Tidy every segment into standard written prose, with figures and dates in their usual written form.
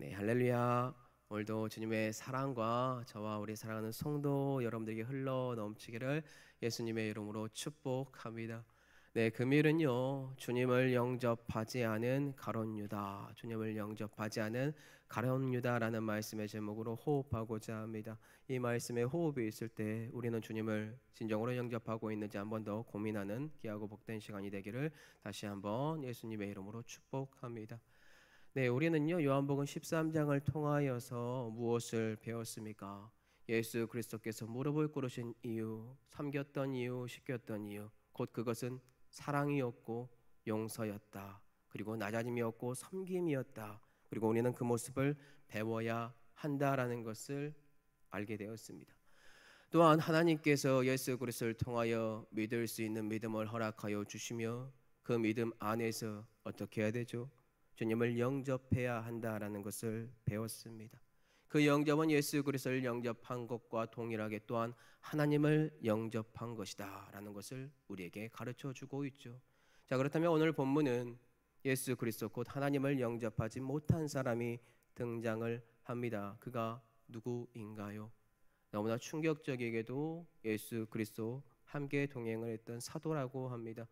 네, 할렐루야. 오늘도 주님의 사랑과 저와 우리 사랑하는 성도 여러분들에게 흘러 넘치기를 예수님의 이름으로 축복합니다. 네, 금요일은요, 주님을 영접하지 않은 가룟 유다, 주님을 영접하지 않은 가룟 유다라는 말씀의 제목으로 호흡하고자 합니다. 이 말씀에 호흡이 있을 때 우리는 주님을 진정으로 영접하고 있는지 한 번 더 고민하는 귀하고 복된 시간이 되기를 다시 한번 예수님의 이름으로 축복합니다. 네, 우리는요 요한복음 13장을 통하여서 무엇을 배웠습니까? 예수 그리스도께서 무릎을 꿇으신 이유, 섬겼던 이유, 시켰던 이유, 곧 그것은 사랑이었고 용서였다. 그리고 낮아짐이었고 섬김이었다. 그리고 우리는 그 모습을 배워야 한다라는 것을 알게 되었습니다. 또한 하나님께서 예수 그리스도를 통하여 믿을 수 있는 믿음을 허락하여 주시며 그 믿음 안에서 어떻게 해야 되죠? 주님을 영접해야 한다라는 것을 배웠습니다. 그 영접은 예수 그리스도를 영접한 것과 동일하게 또한 하나님을 영접한 것이다라는 것을 우리에게 가르쳐 주고 있죠. 자, 그렇다면 오늘 본문은 예수 그리스도 곧 하나님을 영접하지 못한 사람이 등장을 합니다. 그가 누구인가요? 너무나 충격적이게도 예수 그리스도 함께 동행을 했던 사도라고 합니다.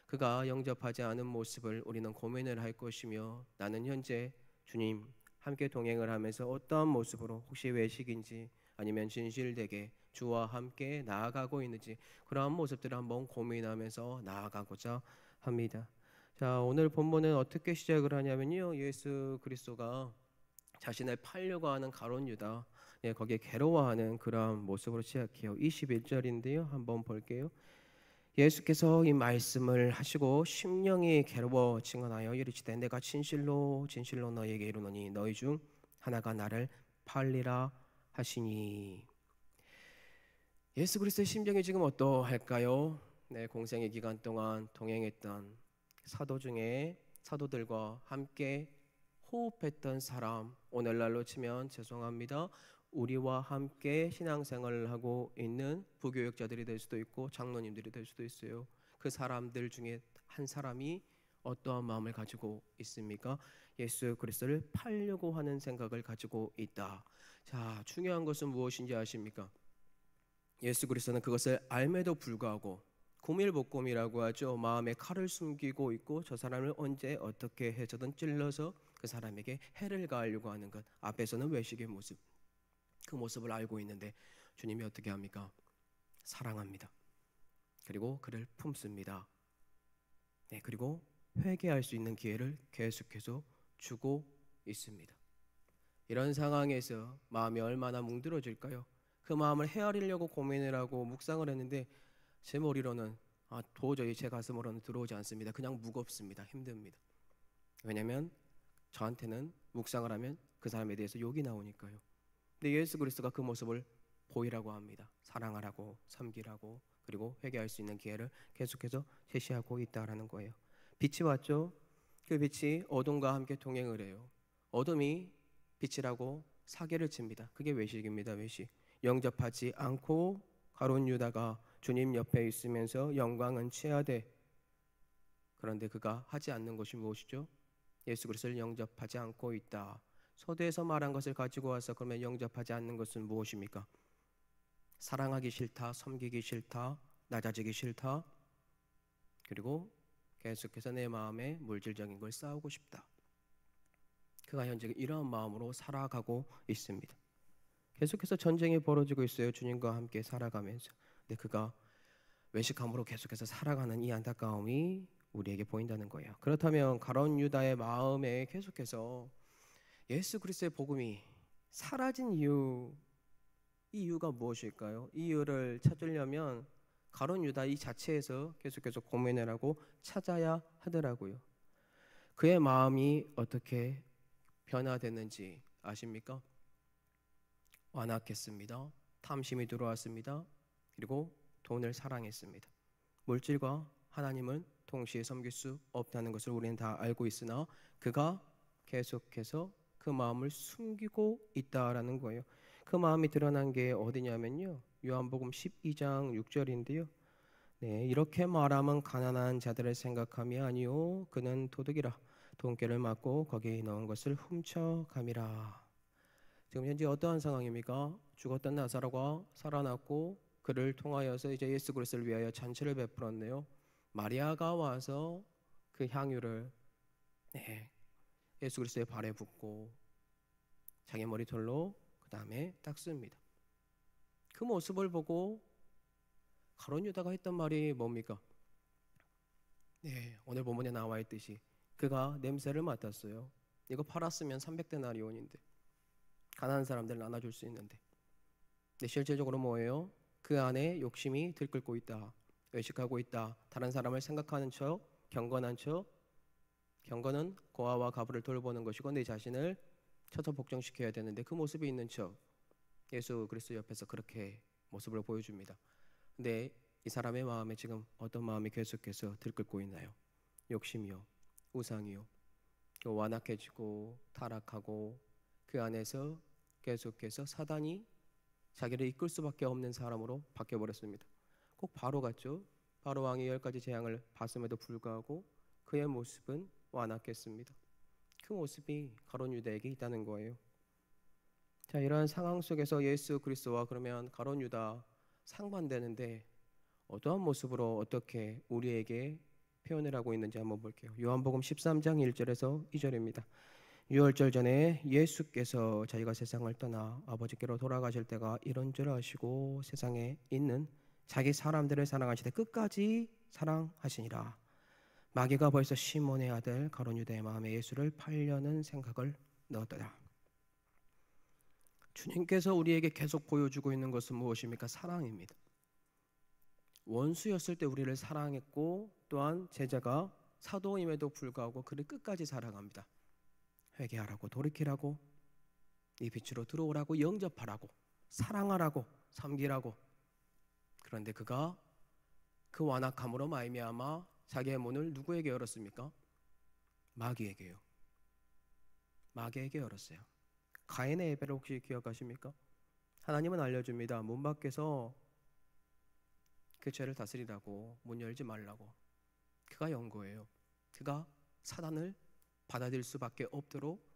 그가 영접하지 않은 모습을 우리는 고민을 할 것이며 나는 현재 주님 함께 동행을 하면서 어떠한 모습으로 혹시 외식인지 아니면 진실되게 주와 함께 나아가고 있는지 그러한 모습들을 한번 고민하면서 나아가고자 합니다. 자, 오늘 본문은 어떻게 시작을 하냐면요, 예수 그리스도가 자신을 팔려고 하는 가룟 유다, 거기에 괴로워하는 그러한 모습으로 시작해요. 21절인데요, 한번 볼게요. 예수께서 이 말씀을 하시고 심령이 괴로워 증언하여 이르시되 내가 진실로 진실로 너희에게 이르노니 너희 중 하나가 나를 팔리라 하시니. 예수 그리스도의 심정이 지금 어떠할까요? 네, 공생의 기간 동안 동행했던 사도 중에 사도들과 함께 호흡했던 사람, 오늘날로 치면 죄송합니다, 우리와 함께 신앙생활을 하고 있는 부교육자들이 될 수도 있고 장로님들이 될 수도 있어요. 그 사람들 중에 한 사람이 어떠한 마음을 가지고 있습니까? 예수 그리스도를 팔려고 하는 생각을 가지고 있다. 자, 중요한 것은 무엇인지 아십니까? 예수 그리스도는 그것을 알매도 불구하고 고밀복곰이라고 하죠. 마음에 칼을 숨기고 있고 저 사람을 언제 어떻게 해서든 찔러서 그 사람에게 해를 가하려고 하는 것, 앞에서는 외식의 모습, 그 모습을 알고 있는데 주님이 어떻게 합니까? 사랑합니다. 그리고 그를 품습니다. 네, 그리고 회개할 수 있는 기회를 계속해서 주고 있습니다. 이런 상황에서 마음이 얼마나 뭉들어질까요? 그 마음을 헤아리려고 고민을 하고 묵상을 했는데 제 머리로는 도저히 제 가슴으로는 들어오지 않습니다. 그냥 무겁습니다. 힘듭니다. 왜냐하면 저한테는 묵상을 하면 그 사람에 대해서 욕이 나오니까요. 근데 예수 그리스도가 그 모습을 보이라고 합니다. 사랑하라고, 섬기라고, 그리고 회개할 수 있는 기회를 계속해서 제시하고 있다라는 거예요. 빛이 왔죠. 그 빛이 어둠과 함께 동행을 해요. 어둠이 빛이라고 사기를 칩니다. 그게 외식입니다. 외식. 영접하지 않고 가룟 유다가 주님 옆에 있으면서 영광은 취하되, 그런데 그가 하지 않는 것이 무엇이죠? 예수 그리스도를 영접하지 않고 있다. 서두에서 말한 것을 가지고 와서 그러면 영접하지 않는 것은 무엇입니까? 사랑하기 싫다, 섬기기 싫다, 낮아지기 싫다, 그리고 계속해서 내 마음에 물질적인 걸 쌓고 싶다. 그가 현재 이러한 마음으로 살아가고 있습니다. 계속해서 전쟁이 벌어지고 있어요. 주님과 함께 살아가면서. 근데 그가 외식함으로 계속해서 살아가는 이 안타까움이 우리에게 보인다는 거예요. 그렇다면 가룟 유다의 마음에 계속해서 예수 그리스도의 복음이 사라진 이유, 이 이유가 무엇일까요? 이 이유를 찾으려면 가룟 유다 이 자체에서 계속해서 고민을 하고 찾아야 하더라고요. 그의 마음이 어떻게 변화됐는지 아십니까? 완악했습니다. 탐심이 들어왔습니다. 그리고 돈을 사랑했습니다. 물질과 하나님은 동시에 섬길 수 없다는 것을 우리는 다 알고 있으나 그가 계속해서 그 마음을 숨기고 있다라는 거예요. 그 마음이 드러난 게 어디냐면요, 요한복음 12장 6절인데요. 네, 이렇게 말하면 가난한 자들을 생각함이 아니요 그는 도둑이라. 돈깨를 맞고 거기에 넣은 것을 훔쳐감이라. 지금 현재 어떠한 상황입니까? 죽었던 나사로가 살아났고 그를 통하여서 이제 예수 그리스도를 위하여 잔치를 베풀었네요. 마리아가 와서 그 향유를 예수 그리스도의 발에 붓고 자기 머리털로 그 다음에 닦습니다. 그 모습을 보고 가룟 유다가 했던 말이 뭡니까? 오늘 본문에 나와 있듯이 그가 냄새를 맡았어요. 이거 팔았으면 300데나리온인데 가난한 사람들 나눠줄 수 있는데, 근데 실제적으로 뭐예요? 그 안에 욕심이 들끓고 있다, 외식하고 있다, 다른 사람을 생각하는 척, 경건한 척. 경건은 고아와 가부를 돌보는 것이고 내 자신을 쳐서 복종시켜야 되는데 그 모습이 있는 척 예수 그리스도 옆에서 그렇게 모습을 보여줍니다. 근데 이 사람의 마음에 지금 어떤 마음이 계속해서 들끓고 있나요? 욕심이요, 우상이요, 완악해지고 타락하고 그 안에서 계속해서 사단이 자기를 이끌 수밖에 없는 사람으로 바뀌어버렸습니다. 꼭 바로 같죠? 바로 왕이 10가지 재앙을 봤음에도 불구하고 그의 모습은 완악했습니다. 그 모습이 가룟 유다에게 있다는 거예요. 자, 이러한 상황 속에서 예수 그리스도와 그러면 가룟 유다 상반되는데 어떠한 모습으로 어떻게 우리에게 표현을 하고 있는지 한번 볼게요. 요한복음 13장 1절에서 2절입니다. 유월절 전에 예수께서 자기가 세상을 떠나 아버지께로 돌아가실 때가 이런 줄 아시고 세상에 있는 자기 사람들을 사랑하시되 끝까지 사랑하시니라. 마귀가 벌써 시몬의 아들 가룟 유다의 마음에 예수를 팔려는 생각을 넣었더라. 주님께서 우리에게 계속 보여주고 있는 것은 무엇입니까? 사랑입니다. 원수였을 때 우리를 사랑했고 또한 제자가 사도임에도 불구하고 그를 끝까지 사랑합니다. 회개하라고, 돌이키라고, 이 빛으로 들어오라고, 영접하라고, 사랑하라고, 섬기라고. 그런데 그가 그 완악함으로 말미암아 자기의 문을 누구에게 열었습니까? 마귀에게요. 마귀에게 열었어요. 가인의 예배를 혹시 기억하십니까? 하나님은 알려줍니다. 문 밖에서 그 죄를 다스리라고, 문 열지 말라고. 그가 연 거예요. 그가 사단을 받아들일 수밖에 없도록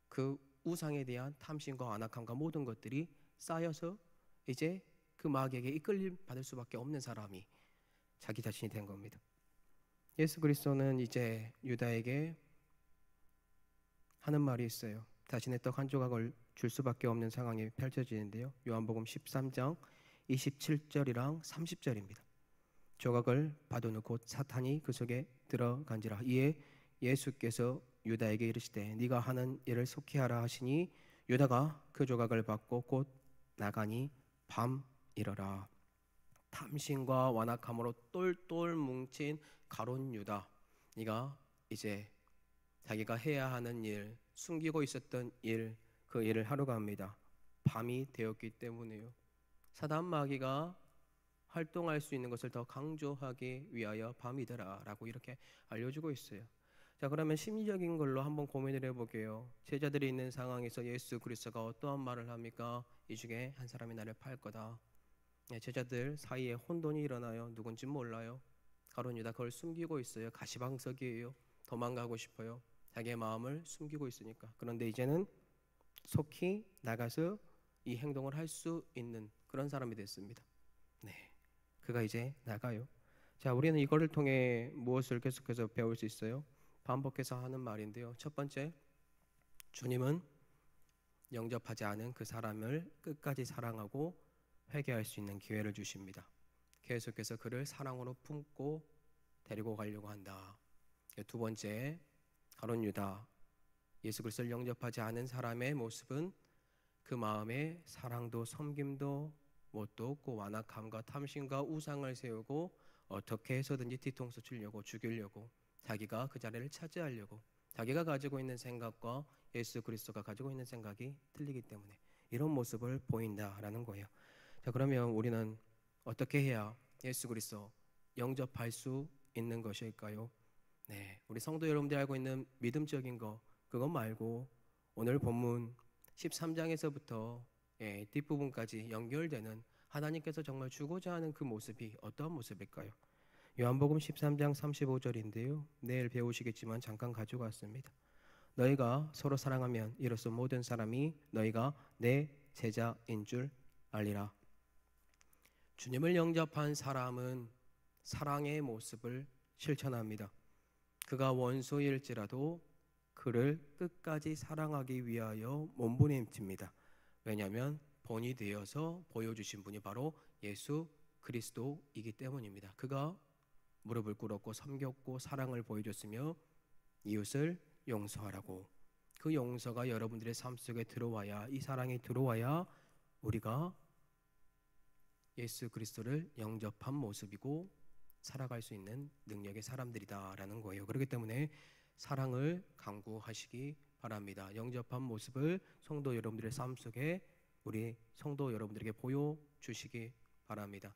그 우상에 대한 탐심과 완악함과 모든 것들이 쌓여서 이제 그 마귀에게 이끌림 받을 수밖에 없는 사람이 자기 자신이 된 겁니다. 예수 그리스도는 이제 유다에게 하는 말이 있어요. 자신의 떡 한 조각을 줄 수밖에 없는 상황이 펼쳐지는데요. 요한복음 13장 27절이랑 30절입니다. 조각을 받으니 곧 사탄이 그 속에 들어간지라. 이에 예수께서 유다에게 이르시되 네가 하는 일을 속히 하라 하시니 유다가 그 조각을 받고 곧 나가니 밤이러라. 탐심과 완악함으로 똘똘 뭉친 가룟 유다, 네가 이제 자기가 해야 하는 일, 숨기고 있었던 일, 그 일을 하려고 합니다. 밤이 되었기 때문에요. 사단 마귀가 활동할 수 있는 것을 더 강조하기 위하여 밤이더라 라고 이렇게 알려주고 있어요. 자, 그러면 심리적인 걸로 한번 고민을 해볼게요. 제자들이 있는 상황에서 예수 그리스도가 어떠한 말을 합니까? 이 중에 한 사람이 나를 팔 거다. 제자들 사이에 혼돈이 일어나요. 누군지 몰라요. 가룟 유다 그걸 숨기고 있어요. 가시방석이에요. 도망가고 싶어요. 자기의 마음을 숨기고 있으니까. 그런데 이제는 속히 나가서 이 행동을 할 수 있는 그런 사람이 됐습니다. 그가 이제 나가요. 자, 우리는 이거를 통해 무엇을 계속해서 배울 수 있어요? 반복해서 하는 말인데요. 첫 번째, 주님은 영접하지 않은 그 사람을 끝까지 사랑하고 회개할 수 있는 기회를 주십니다. 계속해서 그를 사랑으로 품고 데리고 가려고 한다. 두 번째, 가룟 유다, 예수 그리스도를 영접하지 않은 사람의 모습은 그 마음에 사랑도 섬김도 뭣도 없고 완악함과 탐심과 우상을 세우고 어떻게 해서든지 뒤통수 치려고, 죽이려고, 자기가 그 자리를 차지하려고, 자기가 가지고 있는 생각과 예수 그리스도가 가지고 있는 생각이 틀리기 때문에 이런 모습을 보인다라는 거예요. 자, 그러면 우리는 어떻게 해야 예수 그리스도 영접할 수 있는 것일까요? 우리 성도 여러분들이 알고 있는 믿음적인 거, 그것 말고 오늘 본문 13장에서부터 뒷부분까지 연결되는 하나님께서 정말 주고자 하는 그 모습이 어떤 모습일까요? 요한복음 13장 35절인데요. 내일 배우시겠지만 잠깐 가지고 왔습니다. 너희가 서로 사랑하면 이로써 모든 사람이 너희가 내 제자인 줄 알리라. 주님을 영접한 사람은 사랑의 모습을 실천합니다. 그가 원수일지라도 그를 끝까지 사랑하기 위하여 몸부림칩니다. 왜냐하면 본이 되어서 보여주신 분이 바로 예수 그리스도이기 때문입니다. 그가 무릎을 꿇었고 섬겼고 사랑을 보여줬으며 이웃을 용서하라고. 그 용서가 여러분들의 삶 속에 들어와야, 이 사랑이 들어와야 우리가 예수 그리스도를 영접한 모습이고 살아갈 수 있는 능력의 사람들이다라는 거예요. 그렇기 때문에 사랑을 강구하시기 바랍니다. 영접한 모습을 성도 여러분들의 삶 속에 우리 성도 여러분들에게 보여주시기 바랍니다.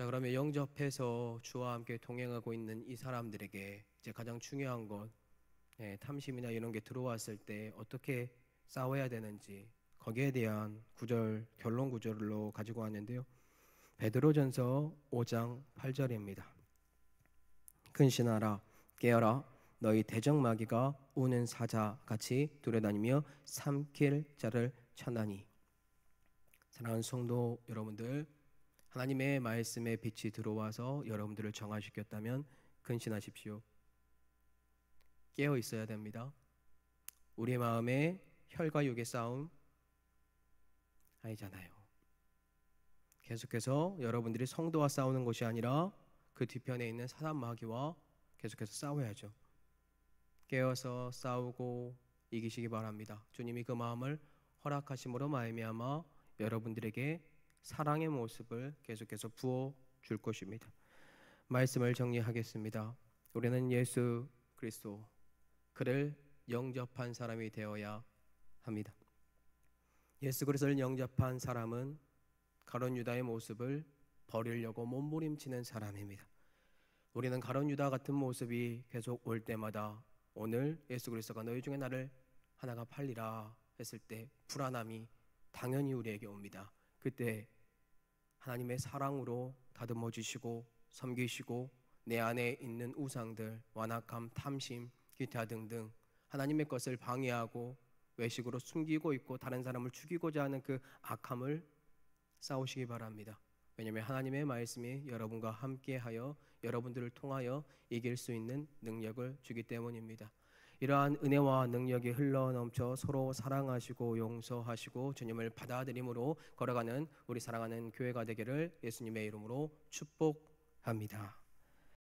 자, 그러면 영접해서 주와 함께 동행하고 있는 이 사람들에게 이제 가장 중요한 것, 탐심이나 이런 게 들어왔을 때 어떻게 싸워야 되는지, 거기에 대한 구절, 결론 구절로 가지고 왔는데요. 베드로전서 5장 8절입니다. 근신하라, 깨어라, 너희 대적마귀가 우는 사자같이 두려다니며 삼킬 자를 찾나니. 사랑하는 성도 여러분들, 하나님의 말씀의 빛이 들어와서 여러분들을 정화시켰다면 근신하십시오. 깨어 있어야 됩니다. 우리 마음에 혈과 육의 싸움 아니잖아요. 계속해서 여러분들이 성도와 싸우는 것이 아니라 그 뒤편에 있는 사단 마귀와 계속해서 싸워야죠. 깨어서 싸우고 이기시기 바랍니다. 주님이 그 마음을 허락하심으로 말미암아 여러분들에게 사랑의 모습을 계속해서 부어 줄 것입니다. 말씀을 정리하겠습니다. 우리는 예수 그리스도, 그를 영접한 사람이 되어야 합니다. 예수 그리스도를 영접한 사람은 가룟 유다의 모습을 버리려고 몸부림치는 사람입니다. 우리는 가룟 유다 같은 모습이 계속 올 때마다 오늘 예수 그리스도가 너희 중에 나를 하나가 팔리라 했을 때 불안함이 당연히 우리에게 옵니다. 그때 하나님의 사랑으로 다듬어 주시고 섬기시고 내 안에 있는 우상들, 완악함, 탐심, 기타 등등 하나님의 것을 방해하고 외식으로 숨기고 있고 다른 사람을 죽이고자 하는 그 악함을 싸우시기 바랍니다. 왜냐하면 하나님의 말씀이 여러분과 함께하여 여러분들을 통하여 이길 수 있는 능력을 주기 때문입니다. 이러한 은혜와 능력이 흘러넘쳐 서로 사랑하시고 용서하시고 주님을 받아들임으로 걸어가는 우리 사랑하는 교회가 되기를 예수님의 이름으로 축복합니다.